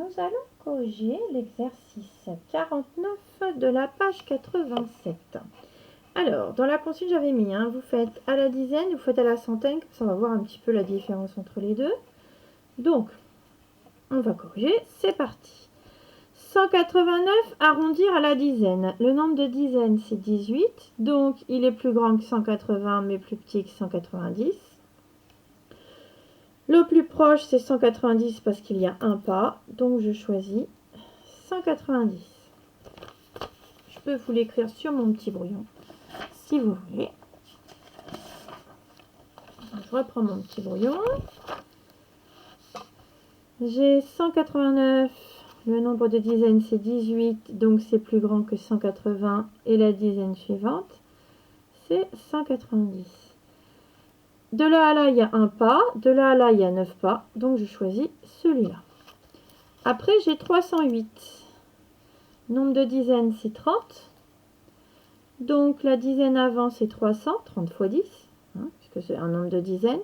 nous allons corriger l'exercice 49 de la page 87. Alors, dans la consigne, j'avais mis, vous faites à la dizaine, vous faites à la centaine, comme ça on va voir un petit peu la différence entre les deux. Donc, on va corriger, c'est parti. 189, arrondir à la dizaine. Le nombre de dizaines, c'est 18, donc il est plus grand que 180, mais plus petit que 190. Le plus proche, c'est 190 parce qu'il y a un pas, donc je choisis 190. Je peux vous l'écrire sur mon petit brouillon, si vous voulez. Je reprends mon petit brouillon. J'ai 189, le nombre de dizaines c'est 18, donc c'est plus grand que 180, et la dizaine suivante, c'est 190. De là à là, il y a un pas, de là à là, il y a 9 pas, donc je choisis celui-là. Après, j'ai 308. Nombre de dizaines, c'est 30. Donc, la dizaine avant, c'est 300, 30 fois 10, puisque c'est un nombre de dizaines.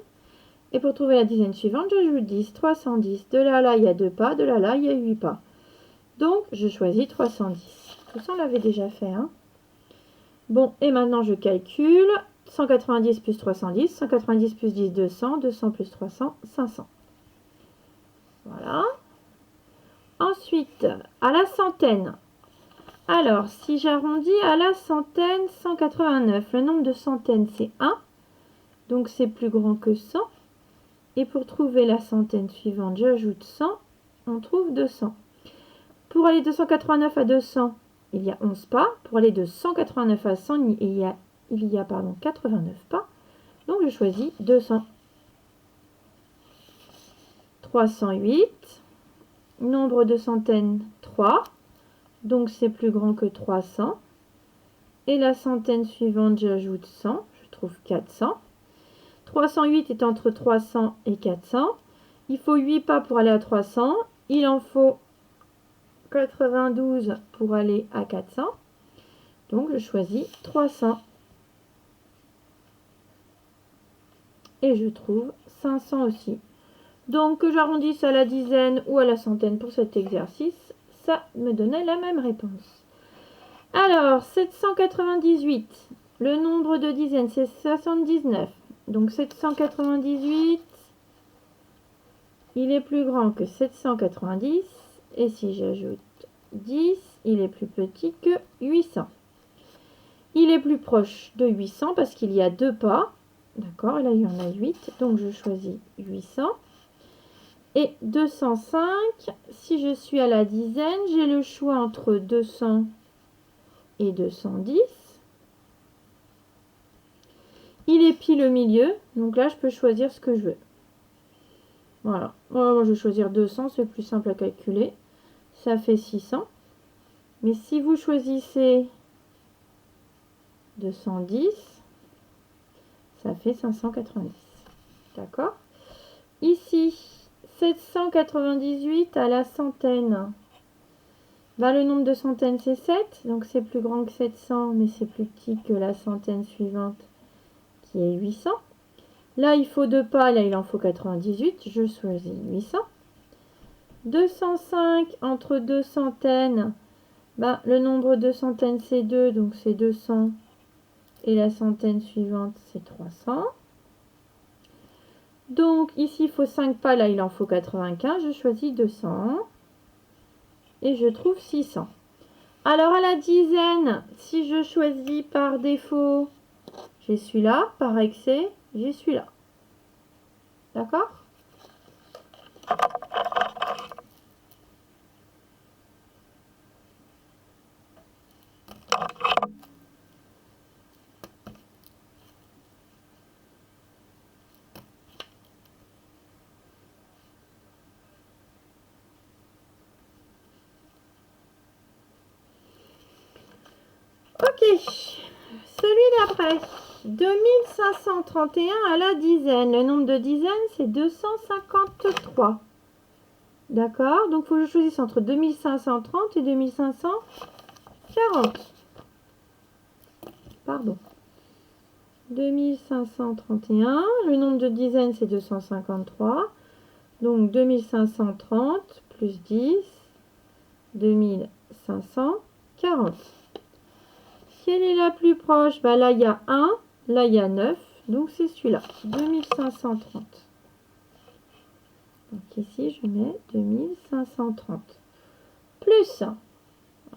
Et pour trouver la dizaine suivante, j'ajoute 10, 310. De là à là, il y a 2 pas, de là à là, il y a 8 pas. Donc, je choisis 310. Tout ça, on l'avait déjà fait. Bon, et maintenant, je calcule. 190 plus 310, 190 plus 10, 200, 200 plus 300, 500. Voilà. Ensuite, à la centaine. Alors, si j'arrondis à la centaine, 189. Le nombre de centaines, c'est 1. Donc, c'est plus grand que 100. Et pour trouver la centaine suivante, j'ajoute 100. On trouve 200. Pour aller de 189 à 200, il y a 11 pas. Pour aller de 189 à 100, il y a 89 pas. Donc, je choisis 200. 308. Nombre de centaines, 3. Donc, c'est plus grand que 300. Et la centaine suivante, j'ajoute 100. Je trouve 400. 308 est entre 300 et 400. Il faut 8 pas pour aller à 300. Il en faut 92 pour aller à 400. Donc, je choisis 300. Et je trouve 500 aussi. Donc, que j'arrondisse à la dizaine ou à la centaine pour cet exercice, ça me donnait la même réponse. Alors, 798, le nombre de dizaines, c'est 79. Donc, 798, il est plus grand que 790. Et si j'ajoute 10, il est plus petit que 800. Il est plus proche de 800 parce qu'il y a 2 pas. D'accord, et là, il y en a 8. Donc, je choisis 800. Et 205, si je suis à la dizaine, j'ai le choix entre 200 et 210. Il est pile au milieu, donc là, je peux choisir ce que je veux. Voilà, moi je vais choisir 200, c'est plus simple à calculer. Ça fait 600. Mais si vous choisissez 210, ça fait 590. D'accord? Ici, 798 à la centaine. Le nombre de centaines, c'est 7. Donc, c'est plus grand que 700, mais c'est plus petit que la centaine suivante, qui est 800. Là, il faut 2 pas. Là, il en faut 98. Je choisis 800. 205 entre 2 centaines. Le nombre de centaines, c'est 2. Donc, c'est 200. Et la centaine suivante, c'est 300. Donc, ici, il faut 5 pas. Là, il en faut 95. Je choisis 200. Et je trouve 600. Alors, à la dizaine, si je choisis par défaut, j'ai celui-là. Par excès, j'ai celui-là. D'accord? Ok, celui d'après, 2531 à la dizaine. Le nombre de dizaines, c'est 253. D'accord, donc il faut que je choisisse entre 2530 et 2540. Pardon. 2531, le nombre de dizaines, c'est 253. Donc 2530 plus 10, 2540. Quelle est la plus proche? Bah là, il y a 1, là, il y a 9, donc c'est celui-là, 2530. Donc ici, je mets 2530. Plus,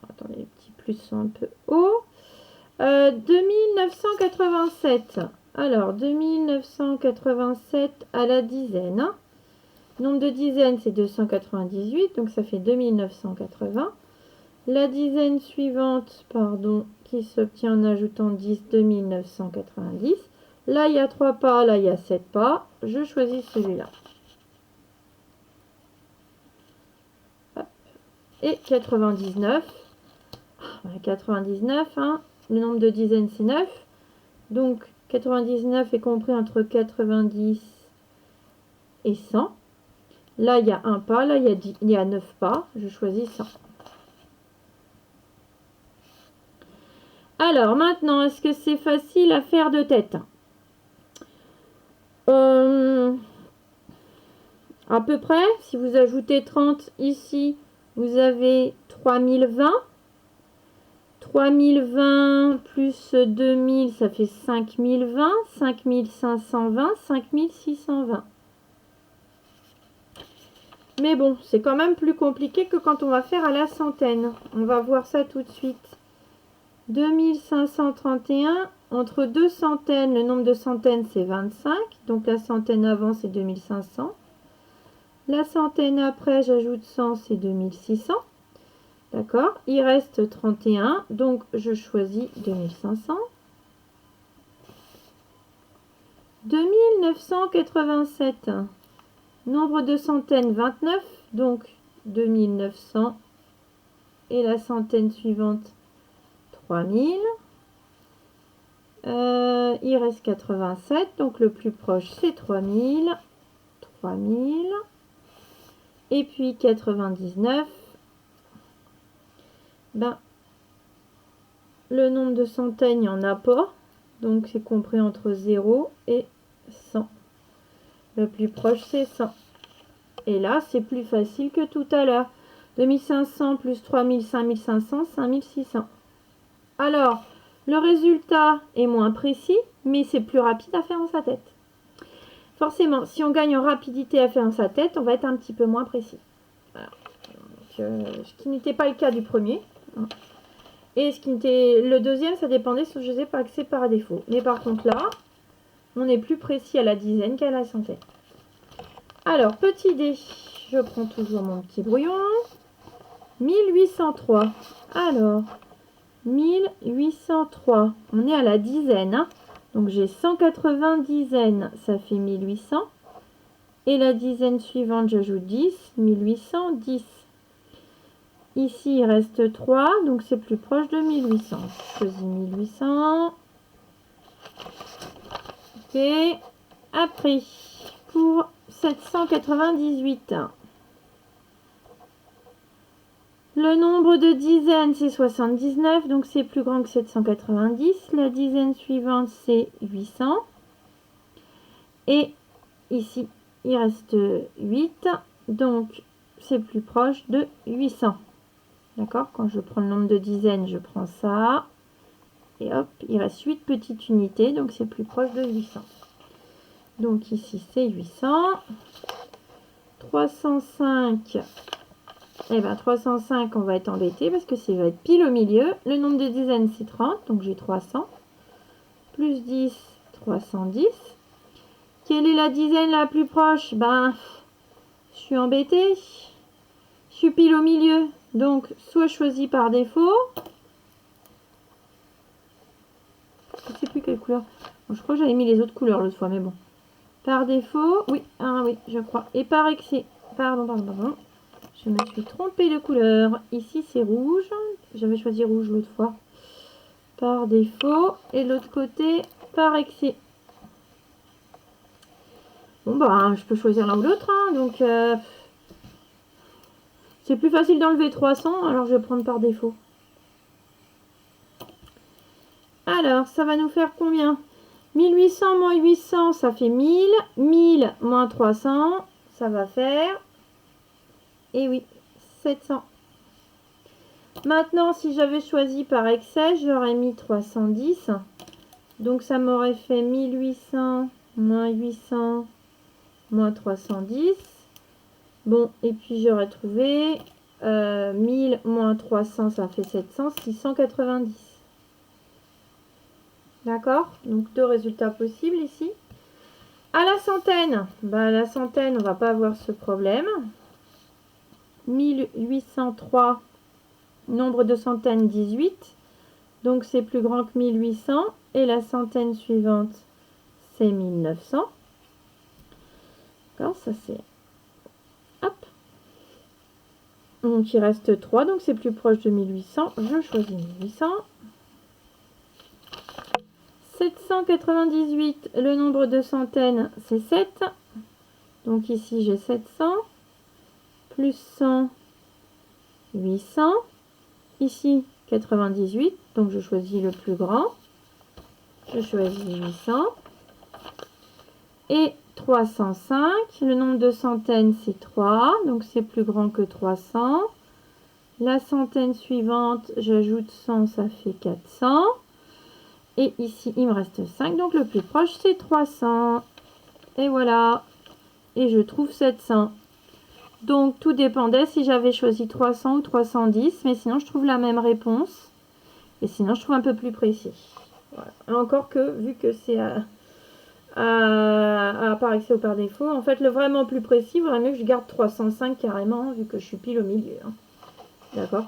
attendez, les petits plus sont un peu hauts. 2987. Alors, 2987 à la dizaine. Nombre de dizaines, c'est 298, donc ça fait 2980. La dizaine suivante, pardon, qui s'obtient en ajoutant 10, 2990. Là, il y a 3 pas, là, il y a 7 pas. Je choisis celui-là. Et 99. 99, hein. Le nombre de dizaines, c'est 9. Donc, 99 est compris entre 90 et 100. Là, il y a un pas. Là, il y a 9 pas. Je choisis 100. Alors, maintenant, est-ce que c'est facile à faire de tête? À peu près. Si vous ajoutez 30 ici, vous avez 3020. 3020 plus 2000, ça fait 5020. 5520, 5620. Mais bon, c'est quand même plus compliqué que quand on va faire à la centaine. On va voir ça tout de suite. 2531, entre deux centaines, le nombre de centaines c'est 25. Donc la centaine avant c'est 2500. La centaine après, j'ajoute 100, c'est 2600. D'accord? Il reste 31, donc je choisis 2500. 2987. Nombre de centaines, 29, donc 2900. Et la centaine suivante, 3000. Il reste 87, donc le plus proche, c'est 3000. 3000. Et puis 99. Ben, le nombre de centaines, il n'y en a pas. Donc c'est compris entre 0 et 100. Le plus proche, c'est 100. Et là, c'est plus facile que tout à l'heure. 2500 plus 3000, 5500, 5600. Alors, le résultat est moins précis, mais c'est plus rapide à faire en sa tête. Forcément, si on gagne en rapidité à faire en sa tête, on va être un petit peu moins précis. Voilà. Donc, ce qui n'était pas le cas du premier. Et ce qui était le deuxième, ça dépendait si je faisais pas accès par défaut. Mais par contre là, on est plus précis à la dizaine qu'à la centaine. Alors, petit dé, je prends toujours mon petit brouillon. 1803. Alors, 1803. On est à la dizaine. Hein. Donc, j'ai 180 dizaines, ça fait 1800. Et la dizaine suivante, j'ajoute 10, 1810. Ici, il reste 3, donc c'est plus proche de 1800. Je choisis 1800. Ok. Après, pour 798. Le nombre de dizaines, c'est 79, donc c'est plus grand que 790. La dizaine suivante, c'est 800. Et ici, il reste 8, donc c'est plus proche de 800. D'accord? Quand je prends le nombre de dizaines, je prends ça. Et hop, il reste 8 petites unités, donc c'est plus proche de 800. Donc ici, c'est 800. 305. Et bien 305, on va être embêté parce que ça va être pile au milieu. Le nombre de dizaines, c'est 30, donc j'ai 300. Plus 10, 310. Quelle est la dizaine la plus proche? Ben, je suis embêtée. Je suis pile au milieu. Donc, soit choisi par défaut. Je ne sais plus quelle couleur. Bon, je crois que j'avais mis les autres couleurs l'autre fois, mais bon. Par défaut, oui, oui, je crois. Et par excès. Pardon. Je me suis trompée de couleur. Ici, c'est rouge. J'avais choisi rouge l'autre fois. Par défaut. Et de l'autre côté, par excès. Bon, bah, je peux choisir l'un ou l'autre. Hein, donc, c'est plus facile d'enlever 300. Alors, je vais prendre par défaut. Alors, ça va nous faire combien? 1800 moins 800, ça fait 1000. 1000 moins 300, ça va faire... Et oui, 700. Maintenant, si j'avais choisi par excès, j'aurais mis 310. Donc, ça m'aurait fait 1800 moins 800 moins 310. Bon, et puis j'aurais trouvé 1000 moins 300, ça fait 700, 690. D'accord? Donc, deux résultats possibles ici. À la centaine, bah, la centaine, on va pas avoir ce problème. 1803, nombre de centaines, 18. Donc, c'est plus grand que 1800. Et la centaine suivante, c'est 1900. D'accord, ça c'est... Hop. Donc, il reste 3, donc c'est plus proche de 1800. Je choisis 1800. 798, le nombre de centaines, c'est 7. Donc ici, j'ai 700. Plus 100, 800. Ici, 98. Donc je choisis le plus grand. Je choisis 800. Et 305. Le nombre de centaines, c'est 3. Donc c'est plus grand que 300. La centaine suivante, j'ajoute 100, ça fait 400. Et ici, il me reste 5. Donc le plus proche, c'est 300. Et voilà. Et je trouve 700. Donc tout dépendait si j'avais choisi 300 ou 310. Mais sinon, je trouve la même réponse. Et sinon, je trouve un peu plus précis. Voilà. Encore que, vu que c'est par excès ou par défaut, en fait, le vraiment plus précis, il vaudrait mieux que je garde 305 carrément, vu que je suis pile au milieu. Hein. D'accord?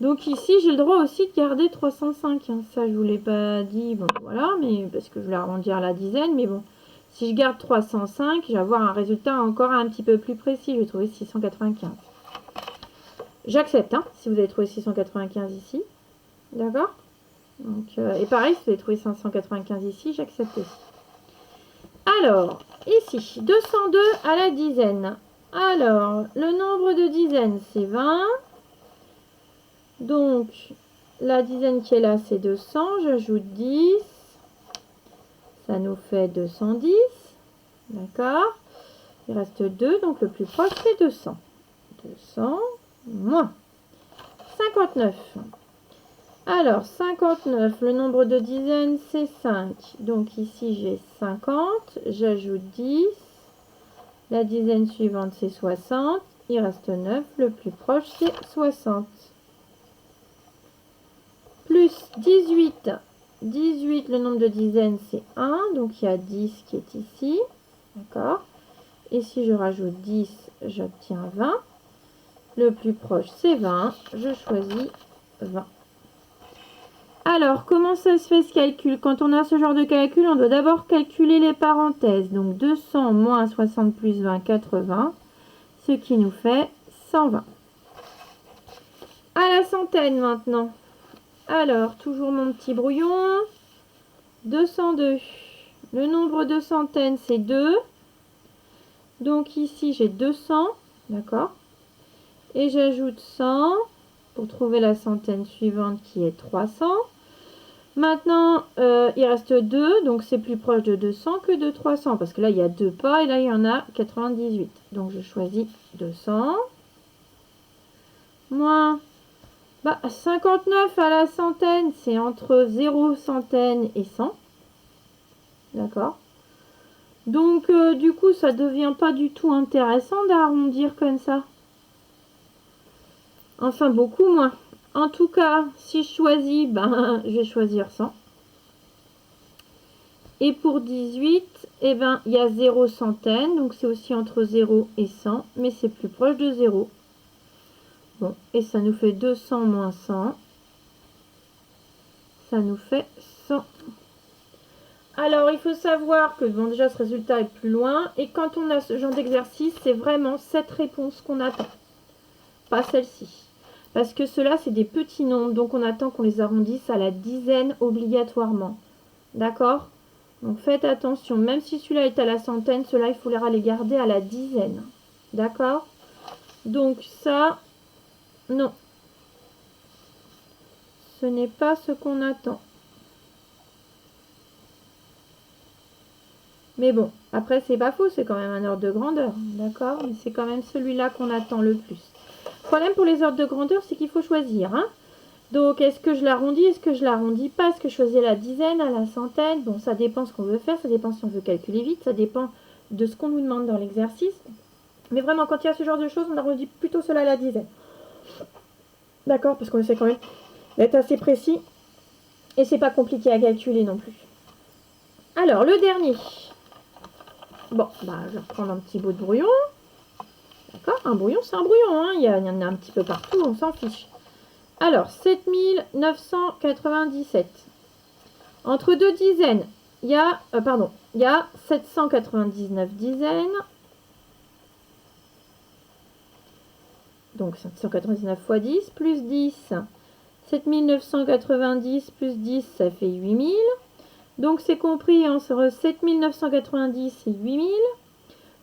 Donc ici, j'ai le droit aussi de garder 305. Hein. Ça, je ne vous l'ai pas dit. Bon, voilà, mais parce que je voulais arrondir la dizaine. Mais bon, si je garde 305, je vais avoir un résultat encore un petit peu plus précis. Je vais trouver 695. J'accepte, hein, si vous avez trouvé 695 ici. D'accord? Donc, et pareil, si vous avez trouvé 595 ici, j'accepte aussi. Alors, ici, 202 à la dizaine. Alors, le nombre de dizaines, c'est 20. Donc, la dizaine qui est là, c'est 200. J'ajoute 10. Ça nous fait 210. D'accord? Il reste 2, donc le plus proche, c'est 200. 200 moins 59. Alors, 59, le nombre de dizaines, c'est 5. Donc ici, j'ai 50. J'ajoute 10. La dizaine suivante, c'est 60. Il reste 9. Le plus proche, c'est 60. Plus 18. 18, le nombre de dizaines, c'est 1. Donc il y a 10 qui est ici. D'accord? Et si je rajoute 10, j'obtiens 20. Le plus proche, c'est 20. Je choisis 20. Alors, comment ça se fait ce calcul? Quand on a ce genre de calcul, on doit d'abord calculer les parenthèses. Donc, 200 moins 60 plus 20, 80. Ce qui nous fait 120. À la centaine maintenant. Alors, toujours mon petit brouillon. 202. Le nombre de centaines, c'est 2. Donc ici, j'ai 200. D'accord? Et j'ajoute 100 pour trouver la centaine suivante qui est 300. Maintenant, il reste 2. Donc c'est plus proche de 200 que de 300. Parce que là, il y a 2 pas et là, il y en a 98. Donc je choisis 200. Moins 59 à la centaine, c'est entre 0 centaine et 100. D'accord? Donc, du coup, ça ne devient pas du tout intéressant d'arrondir comme ça. Enfin, beaucoup moins. En tout cas, si je choisis, je vais choisir 100. Et pour 18, il y a 0 centaine. Donc, c'est aussi entre 0 et 100. Mais c'est plus proche de 0. Bon, et ça nous fait 200 moins 100. Ça nous fait 100. Alors, il faut savoir que, bon, déjà, ce résultat est plus loin. Et quand on a ce genre d'exercice, c'est vraiment cette réponse qu'on attend. Pas celle-ci. Parce que ceux-là, c'est des petits nombres. Donc, on attend qu'on les arrondisse à la dizaine obligatoirement. D'accord? Donc, faites attention. Même si celui-là est à la centaine, ceux-là, il faudra les garder à la dizaine. D'accord? Donc, ça, non. Ce n'est pas ce qu'on attend. Mais bon, après, c'est pas faux, c'est quand même un ordre de grandeur, d'accord? Mais c'est quand même celui-là qu'on attend le plus. Le problème pour les ordres de grandeur, c'est qu'il faut choisir. Hein. Donc, est-ce que je l'arrondis, est-ce que je l'arrondis pas? Est-ce que je choisis la dizaine, à la centaine? Bon, ça dépend ce qu'on veut faire, ça dépend si on veut calculer vite, ça dépend de ce qu'on nous demande dans l'exercice. Mais vraiment, quand il y a ce genre de choses, on arrondit plutôt cela à la dizaine. D'accord? Parce qu'on essaie quand même d'être assez précis. Et c'est pas compliqué à calculer non plus. Alors, le dernier. Bon, bah, je vais reprendre un petit bout de brouillon. D'accord? Un brouillon, c'est un brouillon. Hein. Il y en a un petit peu partout, on s'en fiche. Alors, 7997. Entre deux dizaines, il y a, il y a 799 dizaines. Donc, 799 fois 10, plus 10. 7990 plus 10, ça fait 8000. Donc, c'est compris entre 7990 et 8000.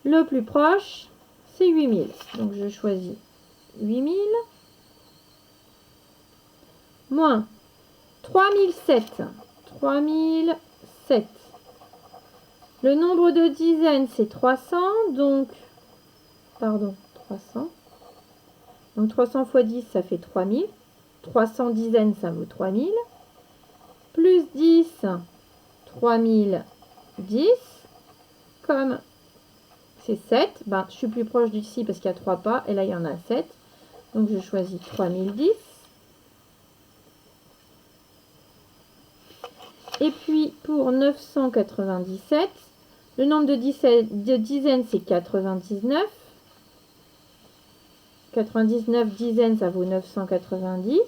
Le plus proche, c'est 8000. Donc, je choisis 8000. Moins 3007. 3007. Le nombre de dizaines, c'est 300. Donc, 300. Donc, 300 fois 10, ça fait 3000. 300 dizaines, ça vaut 3000. Plus 10, 3010. Comme c'est 7, ben, je suis plus proche d'ici parce qu'il y a 3 pas. Et là, il y en a 7. Donc, je choisis 3010. Et puis, pour 997, le nombre de dizaines, c'est 99. 99 dizaines, ça vaut 990.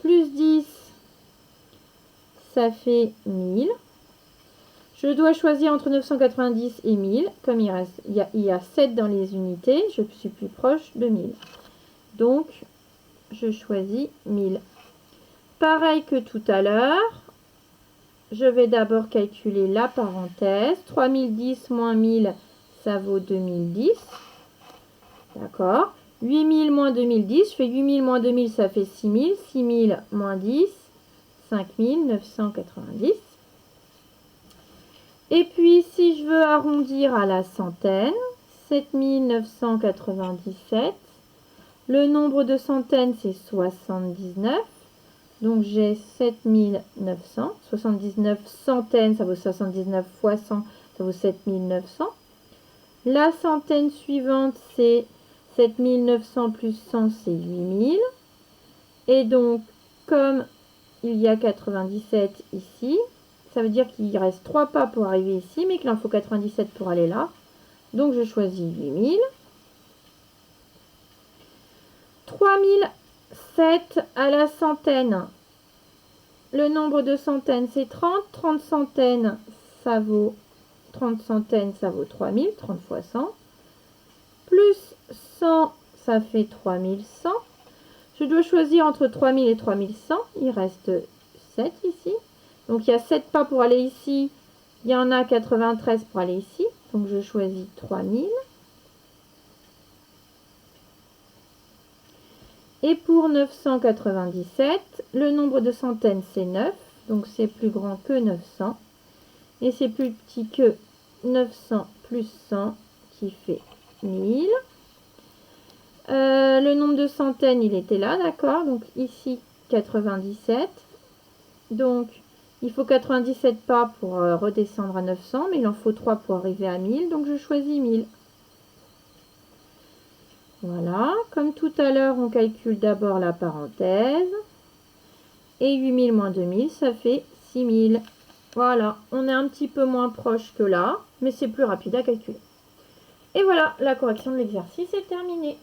Plus 10, ça fait 1000. Je dois choisir entre 990 et 1000. Comme il y a 7 dans les unités, je suis plus proche de 1000. Donc, je choisis 1000. Pareil que tout à l'heure, je vais d'abord calculer la parenthèse. 3010 moins 1000, ça vaut 2010. D'accord. 8000 moins 2010, je fais 8000 moins 2000, ça fait 6000. 6000 moins 10, 5990. Et puis, si je veux arrondir à la centaine, 7997. Le nombre de centaines, c'est 79. Donc, j'ai 7900. 79 centaines, ça vaut 79 fois 100, ça vaut 7900. La centaine suivante, c'est 7900 plus 100, c'est 8000. Et donc, comme il y a 97 ici, ça veut dire qu'il reste 3 pas pour arriver ici, mais qu'il en faut 97 pour aller là. Donc, je choisis 8000. 3007 à la centaine. Le nombre de centaines, c'est 30. 30 centaines, ça vaut 30 centaines, ça vaut 3000. 30 fois 100. Plus 100, ça fait 3100. Je dois choisir entre 3000 et 3100. Il reste 7 ici. Donc, il y a 7 pas pour aller ici. Il y en a 93 pour aller ici. Donc, je choisis 3000. Et pour 997, le nombre de centaines, c'est 9. Donc, c'est plus grand que 900. Et c'est plus petit que 900 plus 100 qui fait 1000. Le nombre de centaines, il était là, d'accord. Donc, ici, 97. Donc, il faut 97 pas pour redescendre à 900. Mais il en faut 3 pour arriver à 1000. Donc, je choisis 1000. Voilà, comme tout à l'heure, on calcule d'abord la parenthèse. Et 8000 moins 2000, ça fait 6000. Voilà, on est un petit peu moins proche que là, mais c'est plus rapide à calculer. Et voilà, la correction de l'exercice est terminée.